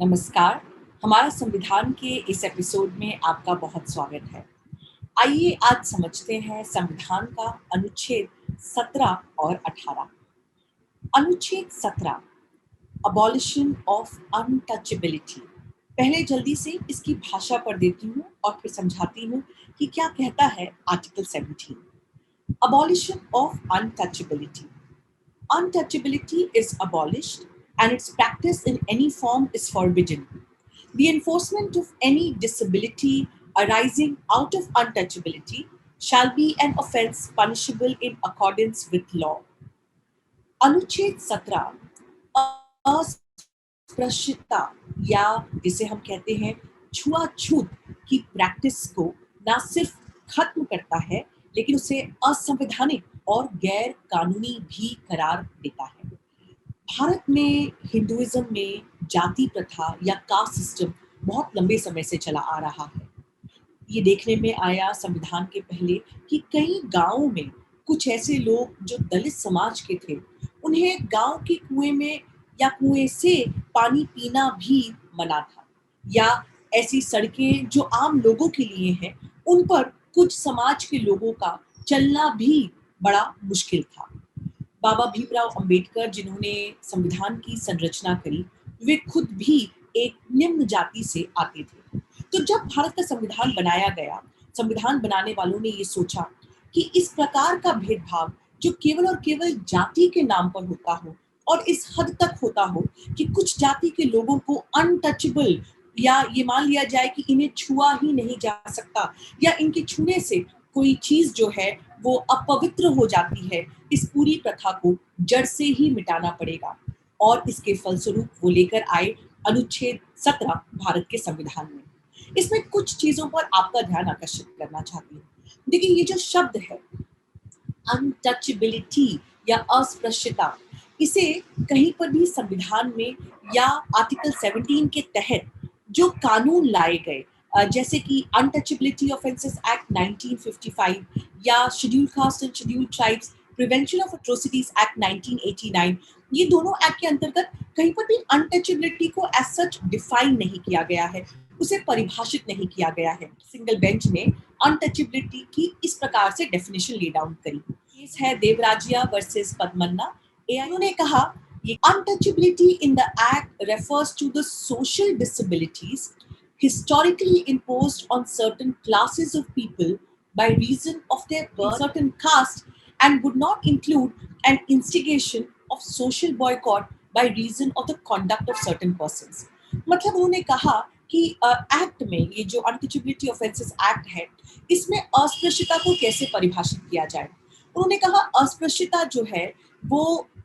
नमस्कार, हमारा संविधान के इस एपिसोड में आपका बहुत स्वागत है। आइए आज समझते हैं संविधान का अनुच्छेद 17 और 18। अनुच्छेद 17 अबॉलिशन ऑफ अनटचेबिलिटी। पहले जल्दी से इसकी भाषा पढ़ देती हूँ और फिर समझाती हूँ कि क्या कहता है article 17। Abolition of untouchability. Untouchability is abolished and its practice in any form is forbidden. The enforcement of any disability arising out of untouchability shall be an offence punishable in accordance with law. अनुच्छेद 17 अस्पृश्यता या जिसे हम कहते हैं छुआछूत की practice को न सिर्फ खत्म करता है लेकिन उसे असंवैधानिक और गैर कानूनी भी करार देता है। भारत में हिंदुइज्म में जाति प्रथा या कास्ट सिस्टम बहुत लंबे समय से चला आ रहा है। ये देखने में आया संविधान के पहले कि कई गांवों में कुछ ऐसे लोग जो दलित समाज के थे, उन्हें गांव के कुएं में या कुएं से पानी पीना भी मना था, या ऐसी सड़कें जो आम लोगों के लिए हैं, उन पर कुछ समाज के लोगों का चलना भी बड़ा मुश्किल था। बाबा भीमराव अंबेडकर जिन्होंने संविधान की संरचना करी, वे खुद भी एक निम्न जाति से आते थे। तो जब भारत का संविधान बनाया गया, संविधान बनाने वालों ने ये सोचा कि इस प्रकार का भेदभाव जो केवल और केवल जाति के नाम पर होता हो और इस हद तक होता हो कि कुछ जाति के लोगों को अनटचेबल या ये मान लिया जाए कि इन्हें छुआ ही नहीं जा सकता या इनके छूने से कोई चीज जो है वो अपवित्र हो जाती है, इस पूरी प्रथा को जड़ से ही मिटाना पड़ेगा। और इसके फलस्वरूप वो लेकर आए अनुच्छेद 17 भारत के संविधान में। इसमें कुछ चीजों पर आपका ध्यान आकर्षित करना चाहती हूँ। देखिए, ये जो शब्द है अनटचेबिलिटी या अस्पृश्यता, इसे कहीं पर भी संविधान में या आर्टिकल 17 के तहत जो कानून लाए गए, जैसे कि अनटचेबिलिटी ऑफेंसेस एक्ट 1955 या schedule caste and schedule tribes prevention of atrocities act 1989, ये दोनों एक्ट के अंतर्गत कहीं पर भी अनटचेबिलिटी को एज सच डिफाइन नहीं किया गया है, उसे परिभाषित नहीं किया गया है। सिंगल बेंच ने अनटचेबिलिटी की इस प्रकार से डेफिनेशन ले डाउन करी। केस है देवराजिया वर्सेस पद्मन्ना। एआईओ ने कहा ये untouchability in the act refers to the social disabilities historically imposed on certain classes of people by reason of their birth, certain caste, and would not include an instigation of social boycott by reason of the conduct of certain persons. मतलब उन्होंने कहा कि act में ये जो untouchability offences act है, इसमें अस्पृश्यता को कैसे परिभाषित किया जाए। उन्होंने कहा अस्पृश्यता जो है वो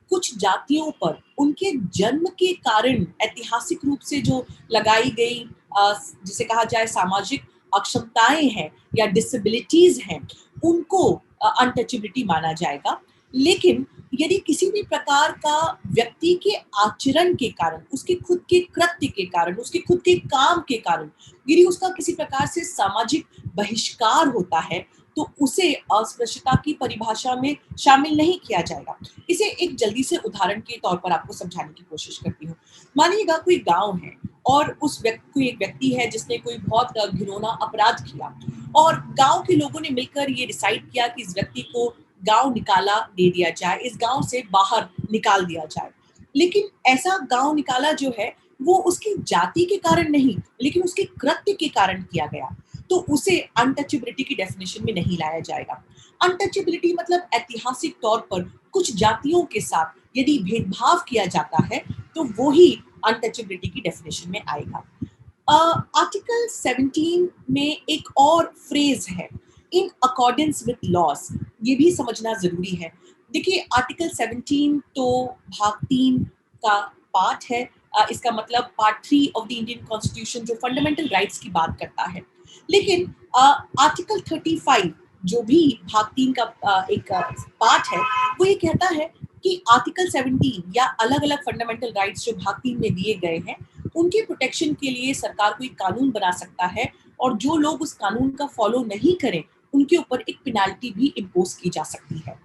कुछ जातियों पर उनके जन्म के कारण ऐतिहासिक रूप से जो लगाई गई जिसे कहा जाए सामाजिक अक्षमताएं हैं या डिसेबिलिटीज हैं, उनको अनटचेबिलिटी माना जाएगा। लेकिन यदि किसी भी प्रकार का व्यक्ति के आचरण के कारण, उसके खुद के कृत्य के कारण, उसके खुद के काम के कारण यदि उसका किसी प्रकार से सामाजिक बहिष्कार होता है, तो उसे अस्पृश्यता की परिभाषा में शामिल नहीं किया जाएगा। इसे एक जल्दी से उदाहरण के तौर पर आपको समझाने की कोशिश करती हूँ। मानिएगा कोई गांव है और उस कोई एक व्यक्ति है जिसने कोई बहुत घिनौना अपराध किया और गांव के लोगों ने मिलकर ये डिसाइड किया कि इस व्यक्ति को गांव निकाला दे दिया जाए, इस गांव से बाहर निकाल दिया जाए। लेकिन ऐसा गांव निकाला जो है वो उसकी जाति के कारण नहीं, लेकिन उसके कृत्य के कारण किया गया, तो उसे अनटचेबिलिटी की डेफिनेशन में नहीं लाया जाएगा। अनटचेबिलिटी मतलब ऐतिहासिक तौर पर कुछ जातियों के साथ यदि भेदभाव किया जाता है तो वो ही अनटचेबिलिटी की डेफिनेशन में आएगा। आर्टिकल 17 में एक और फ्रेज है इन अकॉर्डेंस विद लॉज, ये भी समझना जरूरी है। देखिए, आर्टिकल 17 तो भाग 3 का पार्ट है, इसका मतलब part 3 of the Indian constitution जो फंडामेंटल राइट्स की बात करता है। लेकिन आर्टिकल 35 जो भी भाग 3 का एक पार्ट है, वो ये कहता है कि आर्टिकल 17 या अलग अलग फंडामेंटल राइट्स जो भाग 3 में दिए गए हैं, उनके प्रोटेक्शन के लिए सरकार कोई कानून बना सकता है और जो लोग उस कानून का फॉलो नहीं करें उनके ऊपर एक पेनाल्टी भी इम्पोज की जा सकती है।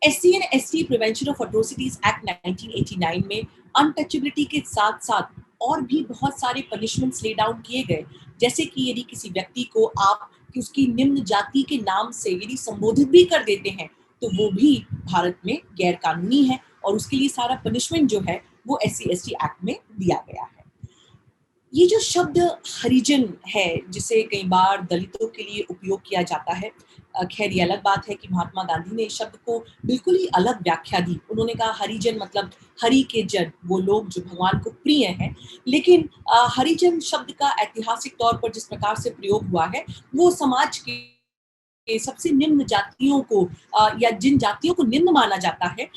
SC and ST prevention of atrocities act 1989 में अनटचेबिलिटी के साथ साथ और भी बहुत सारे पनिशमेंट्स ले डाउन किए गए, जैसे कि यदि किसी व्यक्ति को आप कि उसकी निम्न जाति के नाम से यदि संबोधित भी कर देते हैं तो वो भी भारत में गैर कानूनी है और उसके लिए सारा पनिशमेंट जो है वो SC/ST एक्ट में दिया गया है। ये जो शब्द हरिजन है जिसे कई बार दलितों के लिए उपयोग किया जाता है, खैर ये अलग बात है कि महात्मा गांधी ने इस शब्द को बिल्कुल ही अलग व्याख्या दी। उन्होंने कहा हरिजन मतलब हरि के जन, वो लोग जो भगवान को प्रिय हैं। लेकिन हरिजन शब्द का ऐतिहासिक तौर पर जिस प्रकार से प्रयोग हुआ है वो समाज के सबसे निम्न जातियों को या जिन जातियों को निम्न माना जाता है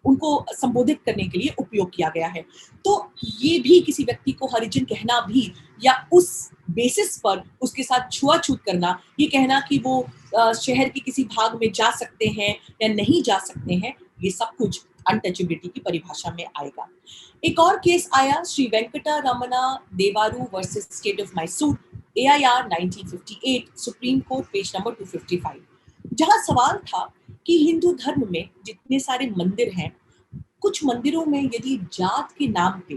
उनको संबोधित करने के लिए उपयोग किया गया है। तो ये भी किसी व्यक्ति को हरिजन कहना भी या उस बेसिस पर उसके साथ छुआछूत करना, ये कहना कि वो शहर के किसी भाग में जा सकते हैं या नहीं जा सकते हैं, ये सब कुछ अनटचेबिलिटी की परिभाषा में आएगा। एक और केस आया श्री वेंकटा रमना देवारू versus state of Mysore, AIR 1958, supreme court, page number 255, जहां सवाल था कि हिंदू धर्म में जितने सारे मंदिर हैं, कुछ मंदिरों में यदि जात के नाम पे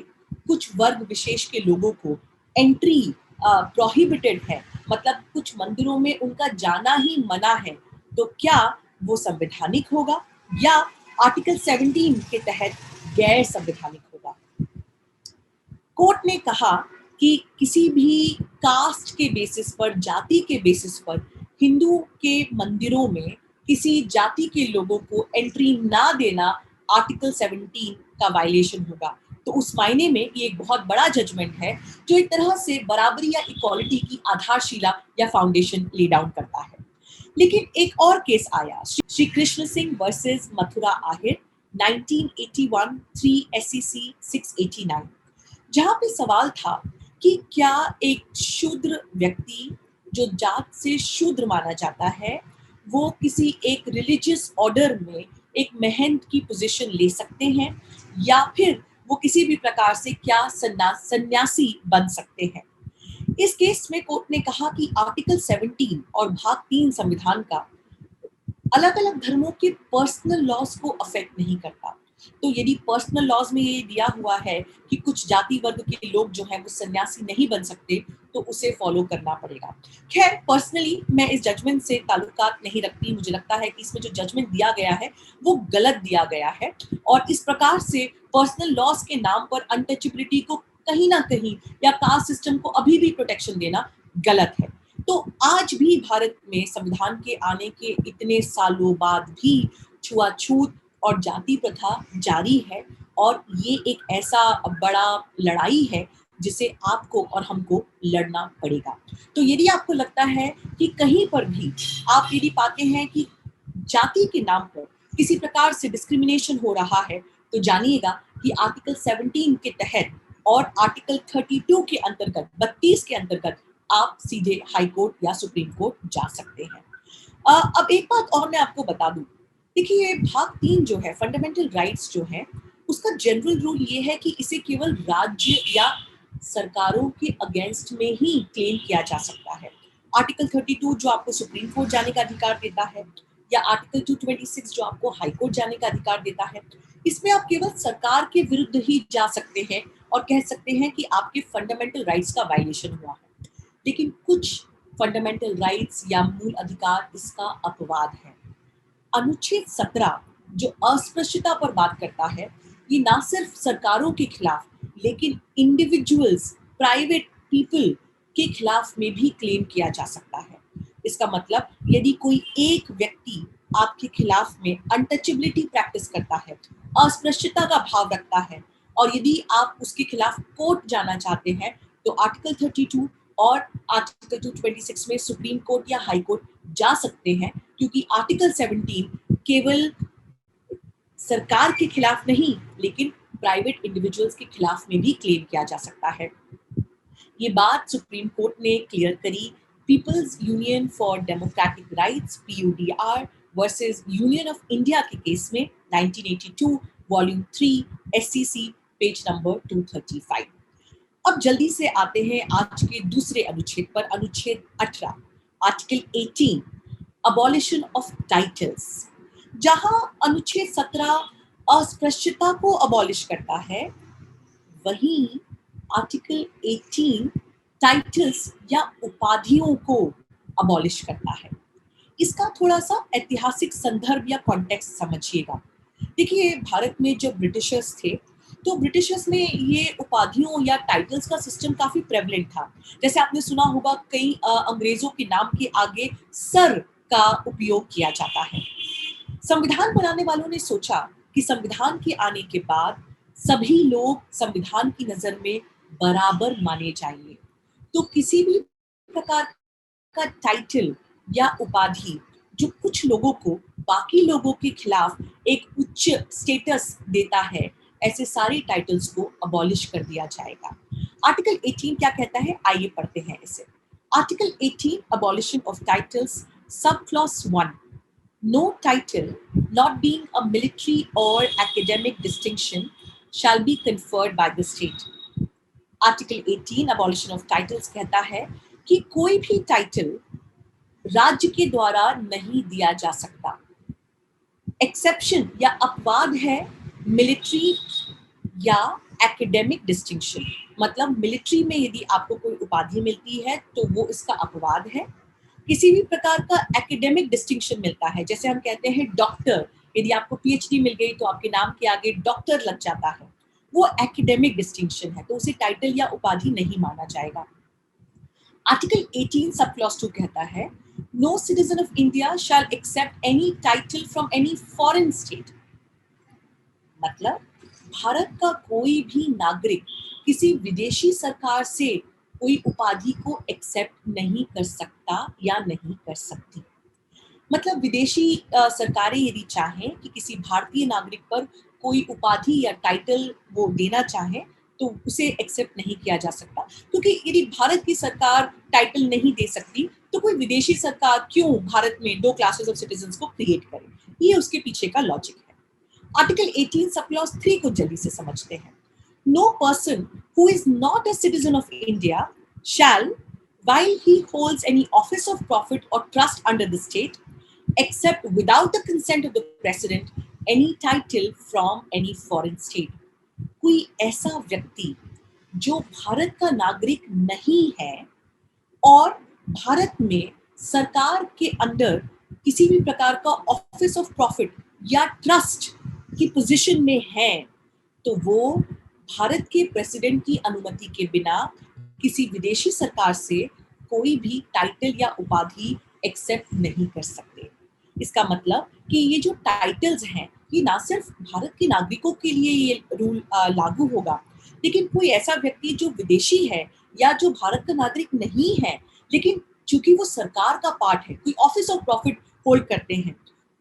कुछ वर्ग विशेष के लोगों को एंट्री प्रोहिबिटेड है, मतलब कुछ मंदिरों में उनका जाना ही मना है, तो क्या वो संवैधानिक होगा या आर्टिकल 17 के तहत गैर संवैधानिक होगा? कोर्ट ने कहा कि किसी भी कास्ट के बेसिस पर, जाति के बेसिस पर हिंदू के मंदिरों में किसी जाति के लोगों को एंट्री ना देना आर्टिकल 17 का वायलेशन होगा। तो उस मायने में ये एक बहुत बड़ा जजमेंट है जो एक तरह से बराबरी या इक्वालिटी की आधारशिला या फाउंडेशन ले डाउन करता है। लेकिन एक और केस आया श्री कृष्ण सिंह वर्सेस मथुरा आहिर 1981, 3 SCC 689, जहां पे सवाल था कि क्या एक शूद्र व्यक्ति जो जात से शूद्र माना जाता है वो किसी एक रिलीजियस ऑर्डर में एक महंत की पोजीशन ले सकते हैं या फिर वो किसी भी प्रकार से क्या सन्यासी बन सकते हैं। इस केस में कोर्ट ने कहा कि आर्टिकल 17 और भाग 3 संविधान का अलग अलग धर्मों के पर्सनल लॉज को अफेक्ट नहीं करता। तो यदि पर्सनल लॉज में ये दिया हुआ है कि कुछ जाति वर्ग के लोग जो हैं वो सन्यासी नहीं बन सकते, तो उसे फॉलो करना पड़ेगा। खैर, पर्सनली मैं इस जजमेंट से ताल्लुकात नहीं रखती। मुझे लगता है कि इसमें जो जजमेंट दिया गया है वो गलत दिया गया है और इस प्रकार से पर्सनल लॉज के नाम पर अनटचेबिलिटी को कहीं ना कहीं या कास्ट सिस्टम को अभी भी प्रोटेक्शन देना गलत है। तो आज भी भारत में संविधान के आने के इतने सालों बाद भी छुआछूत और जाति प्रथा जारी है और ये एक ऐसा बड़ा लड़ाई है जिसे आपको और हमको लड़ना पड़ेगा। तो यदि आपको लगता है कि कहीं पर भी आप यदि पाते हैं कि जाति के नाम पर किसी प्रकार से डिस्क्रिमिनेशन हो रहा है, तो जानिएगा कि आर्टिकल 17 के तहत और आर्टिकल 32 के अंतर्गत, 32 के अंतर्गत आप सीधे हाई कोर्ट या सुप्रीम कोर्ट जा सकते हैं। अब एक बात और मैं आपको बता दूं, देखिए भाग 3 जो है, फंडामेंटल राइट्स जो है, उसका जनरल रूल ये है कि इसे केवल राज्य या सरकारों के अगेंस्ट में ही क्लेम किया जा सकता है। आर्टिकल 32 जो आपको सुप्रीम कोर्ट जाने का अधिकार देता है या आर्टिकल 226 जो आपको हाई कोर्ट जाने का अधिकार देता है, इसमें आप केवल सरकार के विरुद्ध ही जा सकते हैं और कह सकते हैं कि आपके फंडामेंटल राइट्स का वायलेशन हुआ है। लेकिन कुछ फंडामेंटल राइट्स या मूल अधिकार इसका अपवाद है। अनुच्छेद 17 जो अस्पृश्यता पर बात करता है, ये ना सिर्फ सरकारों के खिलाफ लेकिन इंडिविजुअल्स, प्राइवेट पीपल के खिलाफ में भी क्लेम किया जा सकता है। इसका मतलब यदि कोई एक व्यक्ति आपके खिलाफ में अनटचेबिलिटी प्रैक्टिस करता है, अस्पृश्यता का भाव रखता है और यदि आप उसके खिलाफ कोर्ट जाना चाहते हैं, तो आर्टिकल 32 और आर्टिकल 226 में सुप्रीम कोर्ट या हाई कोर्ट जा सकते हैं, क्योंकि आर्टिकल 17 केवल सरकार के खिलाफ नहीं लेकिन प्राइवेट इंडिविजुअल्स के खिलाफ में भी क्लेम किया जा सकता है। ये बात सुप्रीम कोर्ट ने क्लियर करी People's Union for Democratic Rights PUDR versus Union of India के केस में 1982 वॉल्यूम 3 SCC पेज नंबर 235। अब जल्दी से आते हैं आज के दूसरे अनुच्छेद पर, अनुच्छेद 18, आर्टिकल 18, अबॉलिशन ऑफ टाइटल्स, जहां अनुच्छेद 17 अस्पृश्यता को अबॉलिश करता है, वहीं आर्टिकल 18 टाइटल्स या उपाधियों को अबॉलिश करता है। इसका थोड़ा सा ऐतिहासिक संदर्भ या कॉन्टेक्स्ट समझिएगा। देखिए, भारत में जब ब्रिटिशर्स थे, तो ब्रिटिशर्स में ये उपाधियों या टाइटल्स का सिस्टम काफी प्रेवलेंट था। जैसे आपने सुना होगा, कई अंग्रेजों के नाम के आगे सर का उपयोग किया जाता है। संविधान बनाने वालों ने सोचा कि संविधान के आने के बाद सभी लोग संविधान की नजर में बराबर माने जाएंगे, तो किसी भी प्रकार का टाइटल या उपाधि जो कुछ लोगों को बाकी लोगों के खिलाफ एक उच्च स्टेटस देता है, ऐसे सारे टाइटल्स को अबॉलिश कर दिया जाएगा। आर्टिकल 18 क्या कहता है, आइए पढ़ते हैं इसे। Article 18 abolition of titles, sub clause 1, no title not being a military or academic distinction shall be conferred by the state. Article 18 abolition of titles कहता है कि कोई भी टाइटल राज्य के द्वारा नहीं दिया जा सकता। एक्सेप्शन या अपवाद है मिलिट्री या एकेडमिक डिस्टिंक्शन। मतलब मिलिट्री में यदि आपको कोई उपाधि मिलती है तो वो इसका अपवाद है। किसी भी प्रकार का एकेडमिक डिस्टिंक्शन मिलता है, जैसे हम कहते हैं डॉक्टर, यदि आपको पीएचडी मिल गई तो आपके नाम के आगे डॉक्टर लग जाता है, वो एकेडमिक डिस्टिंक्शन है, तो उसे टाइटल या उपाधि नहीं माना जाएगा। आर्टिकल 18 सब क्लॉज 2 कहता है, no citizen of India shall accept any title from any foreign state. मतलब भारत का कोई भी नागरिक किसी विदेशी सरकार से कोई उपाधि को एक्सेप्ट नहीं कर सकता या नहीं कर सकती। मतलब विदेशी सरकारें यदि चाहें कि किसी भारतीय नागरिक पर कोई उपाधि या टाइटल वो देना चाहे, तो उसे एक्सेप्ट नहीं किया जा सकता, क्योंकि यदि भारत की सरकार टाइटल नहीं दे सकती तो कोई विदेशी सरकार क्यों भारत में दो क्लासेस ऑफ सिटीजन्स को क्रिएट करे। ये उसके पीछे का लॉजिक है। आर्टिकल 18 सब क्लॉज 3 को जल्दी से समझते हैं। No person who is not a citizen of India shall, while he holds any office of profit or trust under the state, accept without the consent of the president any title from any foreign state. कोई ऐसा व्यक्ति जो भारत का नागरिक नहीं है और भारत में सरकार के अंडर किसी भी प्रकार का ऑफिस ऑफ प्रॉफिट या ट्रस्ट की पोजीशन में है, तो वो भारत के प्रेसिडेंट की अनुमति के बिना किसी विदेशी सरकार से कोई भी टाइटल या उपाधि एक्सेप्ट नहीं कर सकते। इसका मतलब कि ये जो टाइटल्स हैं, ये ना सिर्फ भारत के नागरिकों के लिए ये रूल लागू होगा, लेकिन कोई ऐसा व्यक्ति जो विदेशी है या जो भारत का नागरिक नहीं है, लेकिन चूंकि वो सरकार का पार्ट है, कोई ऑफिस ऑफ प्रॉफिट होल्ड करते हैं,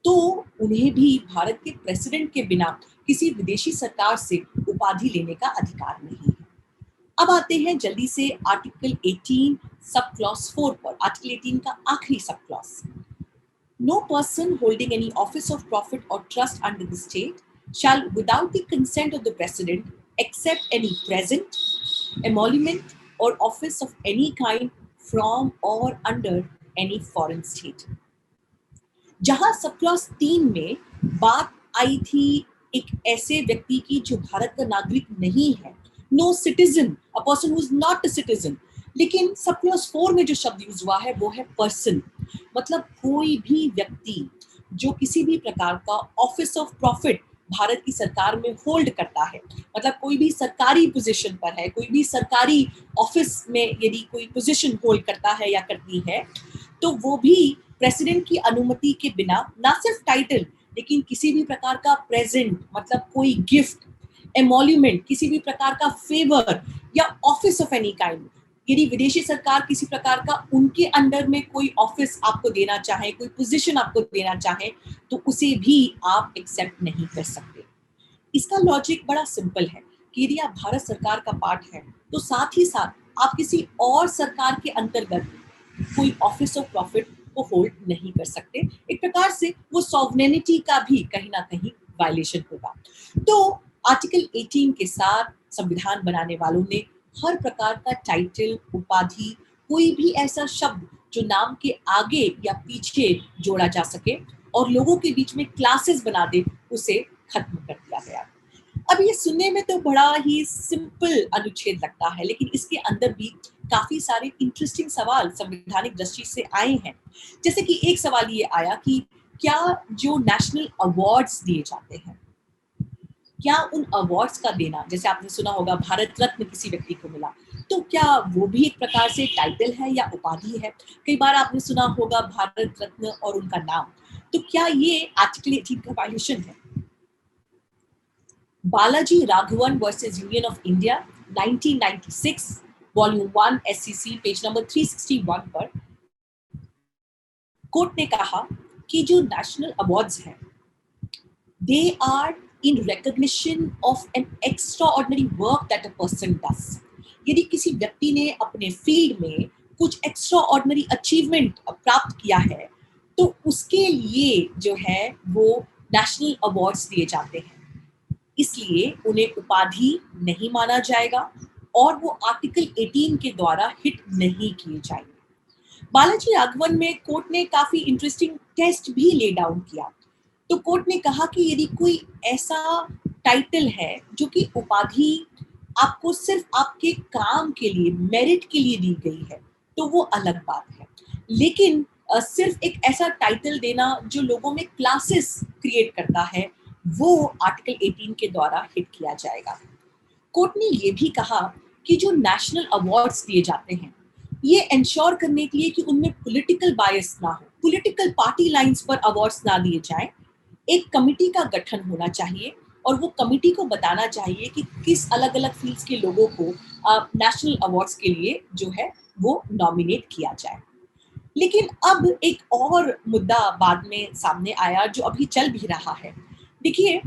तो उन्हें भी भारत के प्रेसिडेंट के बिना किसी विदेशी सरकार से उपाधि लेने का अधिकार नहीं है। अब आते हैं जल्दी से आर्टिकल 18 सब क्लॉज 4 पर। आर्टिकल 18 का आखिरी sub clause, no person holding any office of profit और trust under the state shall without the consent of the president accept any present, emolument or office of any kind from or under any foreign state. जहां sub clause 3 में बात आई थी एक ऐसे व्यक्ति की जो भारत का नागरिक नहीं है, no citizen, a person who is not a citizen, लेकिन सब क्लॉज 4 में जो शब्द यूज हुआ है वो है पर्सन। मतलब कोई भी व्यक्ति जो किसी भी प्रकार का ऑफिस ऑफ प्रॉफिट भारत की सरकार में होल्ड करता है, मतलब कोई भी सरकारी पोजीशन पर है, कोई भी सरकारी ऑफिस में यदि कोई पोजीशन होल्ड करता है या करती है, तो वो भी प्रेसिडेंट की अनुमति के बिना ना सिर्फ टाइटल, लेकिन किसी भी प्रकार का प्रेजेंट, मतलब कोई गिफ्ट, एमोल्यूमेंट, किसी भी प्रकार का फेवर या ऑफिस ऑफ एनी काइंड, यदि विदेशी सरकार किसी प्रकार का उनके अंडर में कोई ऑफिस आपको देना चाहे, कोई पोजीशन आपको देना चाहे, तो उसे भी आप एक्सेप्ट नहीं कर सकते। इसका लॉजिक बड़ा सिंपल है कि यदि आप भारत सरकार का पार्ट है, तो साथ ही साथ आप किसी और सरकार के अंतर्गत कोई ऑफिस ऑफ प्रॉफिट को होल्ड नहीं कर सकते। एक प्रकार से वो सॉवरेनिटी का भी कहीं ना कहीं वायलेशन होगा। तो आर्टिकल 18 के साथ संविधान बनाने वालों ने हर प्रकार का टाइटल, उपाधि, कोई भी ऐसा शब्द जो नाम के आगे या पीछे जोड़ा जा सके और लोगों के बीच में क्लासेस बना दे, उसे खत्म कर दिया गया। अब ये सुनने में तो बड़ा ही सिंपल अनुच्छेद लगता है, लेकिन इसके अंदर भी काफी सारे इंटरेस्टिंग सवाल संवैधानिक दृष्टि से आए हैं। जैसे कि एक सवाल ये आया कि क्या जो नेशनल अवार्ड्स दिए जाते हैं, क्या उन अवार्ड्स का देना, जैसे आपने सुना होगा भारत रत्न किसी व्यक्ति को मिला, तो क्या वो भी एक प्रकार से टाइटल है या उपाधि है? कई बार आपने सुना होगा भारत रत्न और उनका नाम, तो क्या ये आर्टिकल 18 का वायलेशन है? Balaji Raghavan versus Union of India 1996 volume 1 SCC page number 361 पर कोर्ट ने कहा कि जो नेशनल अवार्ड्स हैं, they are in recognition of an extraordinary work that a person does. यदि किसी व्यक्ति ने अपने फील्ड में कुछ एक्स्ट्राऑर्डिनरी अचीवमेंट प्राप्त किया है, तो उसके लिए जो है वो नेशनल अवार्ड्स दिए जाते हैं। इसलिए उन्हें उपाधि नहीं माना जाएगा और वो आर्टिकल 18 के द्वारा हिट नहीं किए जाएंगे। बालाजी राघवन में कोर्ट ने काफी इंटरेस्टिंग टेस्ट भी ले डाउन किया। तो कोर्ट ने कहा कि यदि कोई ऐसा टाइटल है जो कि उपाधि आपको सिर्फ आपके काम के लिए, मेरिट के लिए दी गई है, तो वो अलग बात है। लेकिन सिर्फ एक ऐसा टाइटल देना जो लोगों में क्लासेस क्रिएट करता है, वो आर्टिकल 18 के द्वारा हिट किया जाएगा। कोर्ट ने ये भी कहा कि जो नेशनल अवार्ड्स दिए जाते हैं, ये इंश्योर करने के लिए कि उनमें पॉलिटिकल बायस ना हो, पॉलिटिकल पार्टी लाइंस पर अवार्ड्स ना दिए जाएं। एक कमिटी का गठन होना चाहिए और वो कमिटी को बताना चाहिए कि किस अलग अलग फील्ड्स के लोगों को नेशनल अवार्ड्स के लिए जो है वो नॉमिनेट किया जाए। लेकिन अब एक और मुद्दा बाद में सामने आया जो अभी चल भी रहा है। देखिए,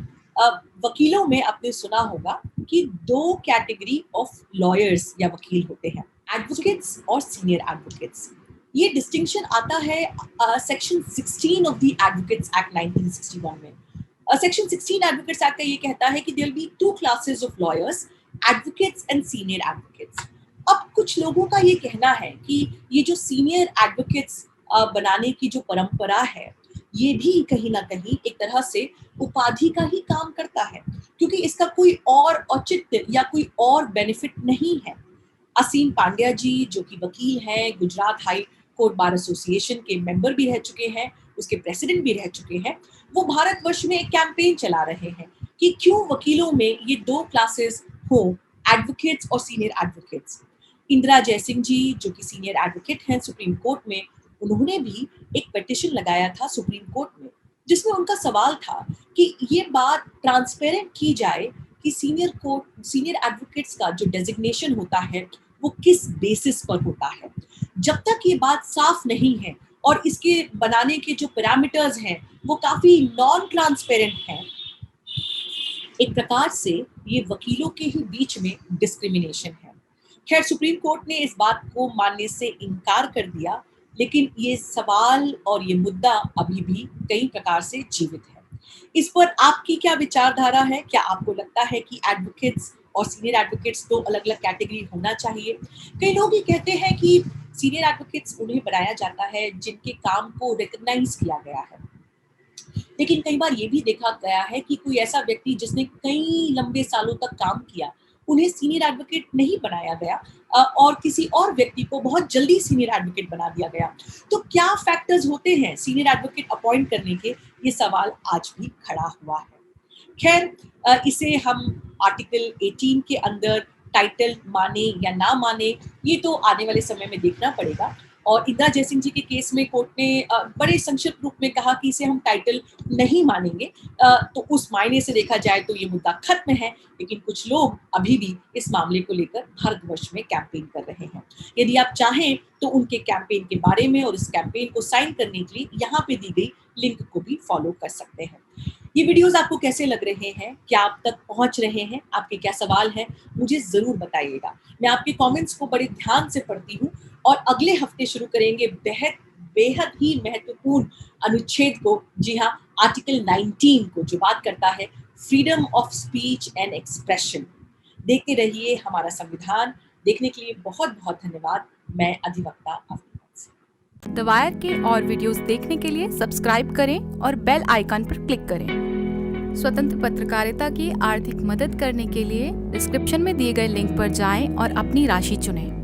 वकीलों में आपने सुना होगा कि दो कैटेगरी ऑफ लॉयर्स या वकील होते हैं, एडवोकेट्स और सीनियर एडवोकेट्स। ये डिस्टिंक्शन आता है section 16 of the advocates act 1961 में। सेक्शन 16 एडवोकेट्स एक्ट का ये कहता है कि there will be two classes of lawyers, advocates and senior advocates. अब कुछ लोगों का ये कहना है कि ये जो सीनियर एडवोकेट्स बनाने की जो परंपरा है, ये भी कहीं ना कहीं एक तरह से उपाधि का ही काम करता है, क्योंकि इसका कोई और औचित्य या कोई और बेनिफिट नहीं है। असीम पांड्या जी जो कि वकील हैं, Gujarat high court bar association के मेंबर भी रह चुके हैं, उसके प्रेसिडेंट भी रह चुके हैं, वो भारतवर्ष में एक कैंपेन चला रहे हैं कि क्यों वकीलों में ये दो क्लासेस हो, एडवोकेट्स और सीनियर एडवोकेट्स। इंदिरा जयसिंह जी जो कि सीनियर एडवोकेट हैं सुप्रीम कोर्ट में, उन्होंने भी एक पिटीशन लगाया था सुप्रीम कोर्ट में, जिसमें उनका सवाल था कि ये बात ट्रांसपेरेंट की जाए कि सीनियर एडवोकेट्स का जो डेजिग्नेशन होता है वो किस बेसिस पर होता है। जब तक ये बात साफ नहीं है और इसके बनाने के जो पैरामीटर्स हैं वो काफी नॉन ट्रांसपेरेंट हैं, एक प्रकार से ये वकीलों के ही बीच में डिस्क्रिमिनेशन है। खैर, सुप्रीम कोर्ट ने इस बात को मानने से इनकार कर दिया, लेकिन ये सवाल और ये मुद्दा अभी भी कई प्रकार से जीवित है। इस पर आपकी क्या विचारधारा है? क्या आपको लगता है कि एडवोकेट्स और सीनियर एडवोकेट्स दो अलग अलग कैटेगरी होना चाहिए? कई लोग ये कहते हैं कि सीनियर एडवोकेट्स उन्हें बनाया जाता है जिनके काम को रिकॉग्नाइज किया गया है, लेकिन कई बार ये भी देखा गया है कि कोई ऐसा व्यक्ति जिसने कई लंबे सालों तक काम किया, उन्हें सीनियर एडवोकेट नहीं बनाया गया और किसी और व्यक्ति को बहुत जल्दी सीनियर एडवोकेट बना दिया गया। तो क्या फैक्टर्स होते हैं सीनियर एडवोकेट अपॉइंट करने के? ये सवाल आज भी खड़ा हुआ है। खैर, इसे हम आर्टिकल 18 के अंदर टाइटल माने या ना माने, ये तो आने वाले समय में देखना पड़ेगा। और इंदिरा जयसिंह जी के केस में कोर्ट ने बड़े संक्षिप्त रूप में कहा कि इसे हम टाइटल नहीं मानेंगे, तो उस मायने से देखा जाए तो ये मुद्दा खत्म है। लेकिन कुछ लोग अभी भी इस मामले को लेकर भारतवर्ष में कैंपेन कर रहे हैं। यदि आप चाहें तो उनके कैंपेन के बारे में और इस कैंपेन को साइन करने के लिए यहाँ पे दी गई लिंक को भी फॉलो कर सकते हैं। ये वीडियोस आपको कैसे लग रहे हैं? क्या आप तक पहुंच रहे हैं? आपके क्या सवाल हैं? मुझे जरूर बताइएगा। मैं आपके कमेंट्स को बड़े ध्यान से पढ़ती हूँ और अगले हफ्ते शुरू करेंगे बेहद ही महत्वपूर्ण अनुच्छेद को। जी हाँ, आर्टिकल 19 को, जो बात करता है freedom of speech and expression. देखते रहिए हमारा संविधान। देखने के लिए बहुत बहुत धन्यवाद। मैं अधिवक्ता द वायर के और वीडियोस देखने के लिए सब्सक्राइब करें और बेल आइकन पर क्लिक करें। स्वतंत्र पत्रकारिता की आर्थिक मदद करने के लिए डिस्क्रिप्शन में दिए गए लिंक पर जाएं और अपनी राशि चुनें।